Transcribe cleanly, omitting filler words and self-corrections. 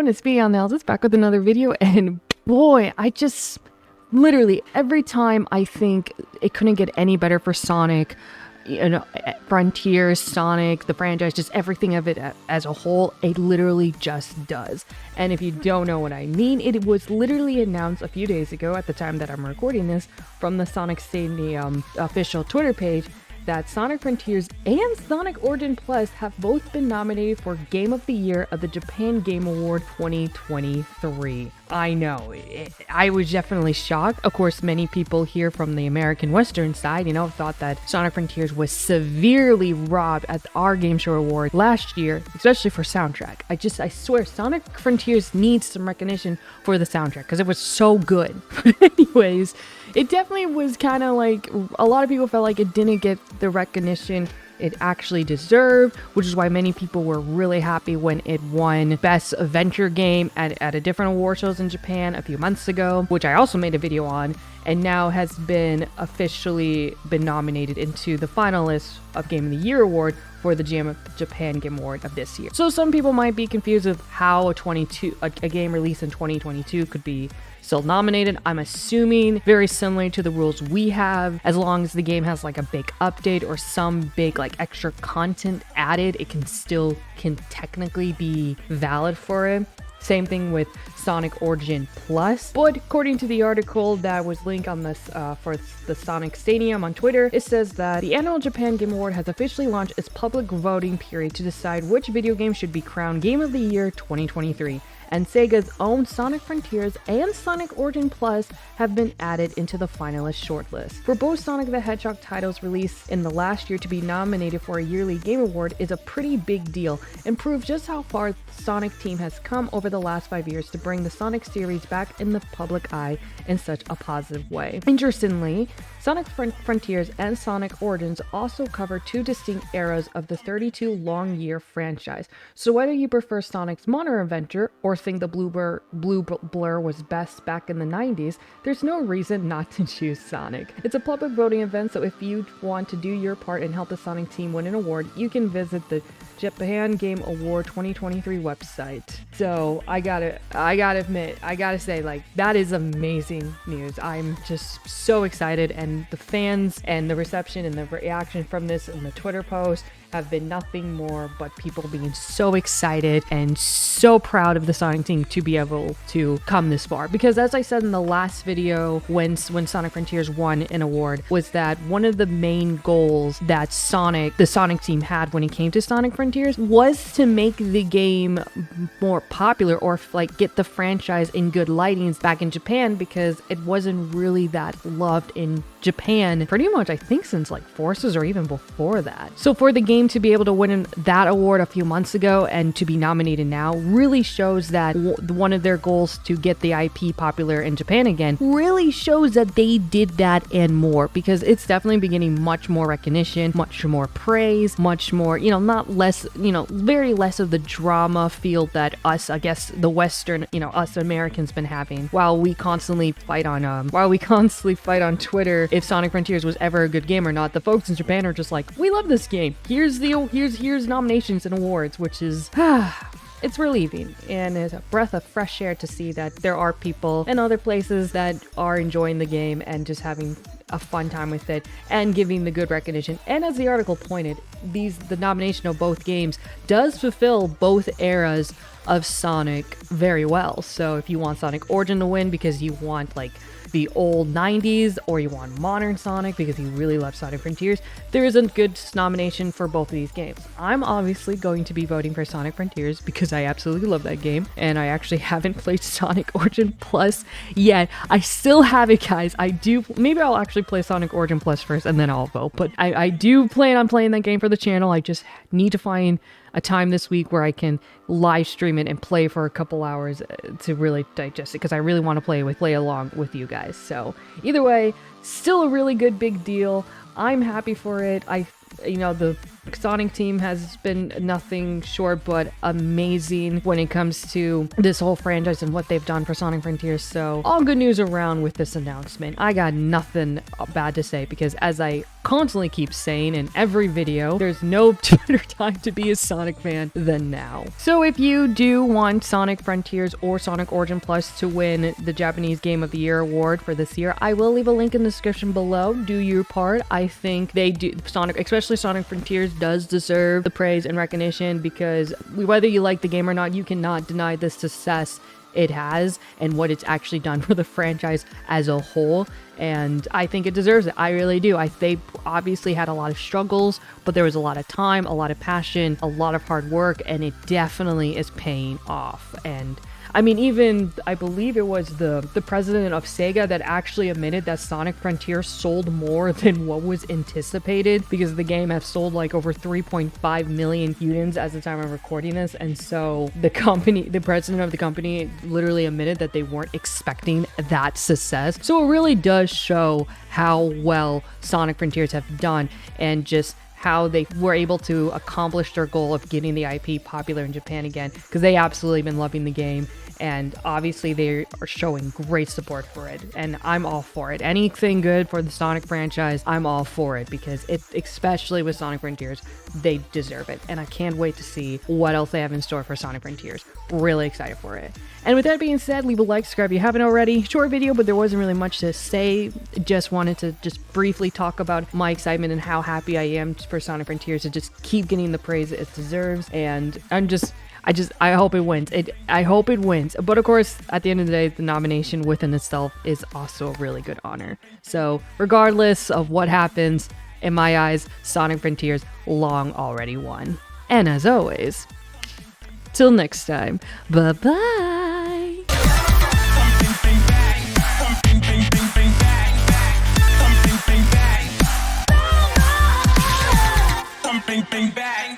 everyone, it's me, It's back with another video, and boy, I just literally every time I think it couldn't get any better for Sonic, you know, Frontiers, Sonic, the franchise, just everything of it as a whole, it literally just does. And if you don't know what I mean, it was literally announced a few days ago at the time that I'm recording this from the Sonic Stadium official Twitter page that Sonic Frontiers and Sonic Origin Plus have both been nominated for Game of the Year of the Japan Game Award 2023. I know, I was definitely shocked. Of course, many people here from the American Western side, thought that Sonic Frontiers was severely robbed at our Game Show Award last year, especially for soundtrack. I swear, Sonic Frontiers needs some recognition for the soundtrack because it was so good. Anyways, it definitely was kind of like, a lot of people felt like it didn't get the recognition it actually deserved, which is why many people were really happy when it won Best Adventure Game at a different award shows in Japan a few months ago, which I also made a video on, and now has been officially been nominated into the finalists of Game of the Year award for the Japan Game Award of this year. So some people might be confused with how a game released in 2022 could be still nominated. I'm assuming very similar to the rules we have, as long as the game has like a big update or some big like extra content added, it can technically be valid for it. Same thing with Sonic Origin Plus. But according to the article that was linked on this for the Sonic Stadium on Twitter, it says that the annual Japan Game Award has officially launched its public voting period to decide which video game should be crowned Game of the Year 2023. And Sega's own Sonic Frontiers and Sonic Origin Plus have been added into the finalist shortlist. For both Sonic the Hedgehog titles released in the last year to be nominated for a yearly game award is a pretty big deal and proves just how far the Sonic team has come over the last 5 years to bring the Sonic series back in the public eye in such a positive way. Interestingly, Sonic Frontiers and Sonic Origins also cover two distinct eras of the 32-long-year franchise. So whether you prefer Sonic's modern adventure or think the Blue Blur was best back in the 90s, there's no reason not to choose Sonic. It's a public voting event, so if you want to do your part and help the Sonic team win an award, you can visit the Japan Game Award 2023 website. So I gotta admit, I gotta say, like, that is amazing news. I'm just so excited, and the fans and the reception and the reaction from this in the Twitter post have been nothing more but people being so excited and so proud of the Sonic team to be able to come this far. Because as I said in the last video, when Sonic Frontiers won an award, was that one of the main goals that the Sonic team had when it came to Sonic Frontiers was to make the game more popular, or like get the franchise in good lightings back in Japan, because it wasn't really that loved in Japan pretty much, I think, since like Forces or even before that. So for the game to be able to win that award a few months ago and to be nominated now really shows that one of their goals to get the IP popular in Japan again really shows that they did that and more, because it's definitely been getting much more recognition, much more praise, much more, very less of the drama feel that us, I guess, the Western, us Americans been having, while we constantly fight on Twitter if Sonic Frontiers was ever a good game or not. The folks in Japan are just like, we love this game. Here's nominations and awards, which is it's relieving, and it's a breath of fresh air to see that there are people in other places that are enjoying the game and just having a fun time with it and giving the good recognition. And as the article pointed, the nomination of both games does fulfill both eras of Sonic very well. So if you want Sonic Origin to win because you want like the old 90s, or you want modern Sonic because you really love Sonic Frontiers, there is a good nomination for both of these games. I'm obviously going to be voting for Sonic Frontiers because I absolutely love that game, and I actually haven't played Sonic Origin Plus yet. I still have it, guys. Maybe I'll actually play Sonic Origin Plus first and then I'll vote, but I do plan on playing that game for the channel. I just need to find a time this week where I can live stream it and play for a couple hours to really digest it, because I really want to play along with you guys. So either way, still a really good big deal. I'm happy for it. The Sonic team has been nothing short but amazing when it comes to this whole franchise and what they've done for Sonic Frontiers. So all good news around with this announcement. I got nothing bad to say, because as I constantly keep saying in every video, there's no better time to be a Sonic fan than now. So if you do want Sonic Frontiers or Sonic Origin Plus to win the Japanese Game of the Year award for this year, I will leave a link in the description below. Do your part. I think they do. Sonic, especially Sonic Frontiers, does deserve the praise and recognition, because whether you like the game or not, you cannot deny the success it has and what it's actually done for the franchise as a whole. And I think it deserves it. I really do. They obviously had a lot of struggles, but there was a lot of time, a lot of passion, a lot of hard work, and it definitely is paying off. And I mean, even I believe it was the president of Sega that actually admitted that Sonic Frontiers sold more than what was anticipated, because the game has sold like over 3.5 million units as the time of recording this. And so the president of the company literally admitted that they weren't expecting that success. So it really does show how well Sonic Frontiers have done, and just how they were able to accomplish their goal of getting the IP popular in Japan again, because they absolutely been loving the game. And obviously they are showing great support for it, and I'm all for it. Anything good for the Sonic franchise, I'm all for it, because especially with Sonic Frontiers, they deserve it. And I can't wait to see what else they have in store for Sonic Frontiers. Really excited for it. And with that being said, leave a like, subscribe if you haven't already. Short video, but there wasn't really much to say. Just wanted to briefly talk about my excitement and how happy I am for Sonic Frontiers to just keep getting the praise it deserves. And I hope it wins. I hope it wins. But of course, at the end of the day, the nomination within itself is also a really good honor. So regardless of what happens, in my eyes, Sonic Frontiers long already won. And as always, till next time, bye-bye. Bang, bang, bang.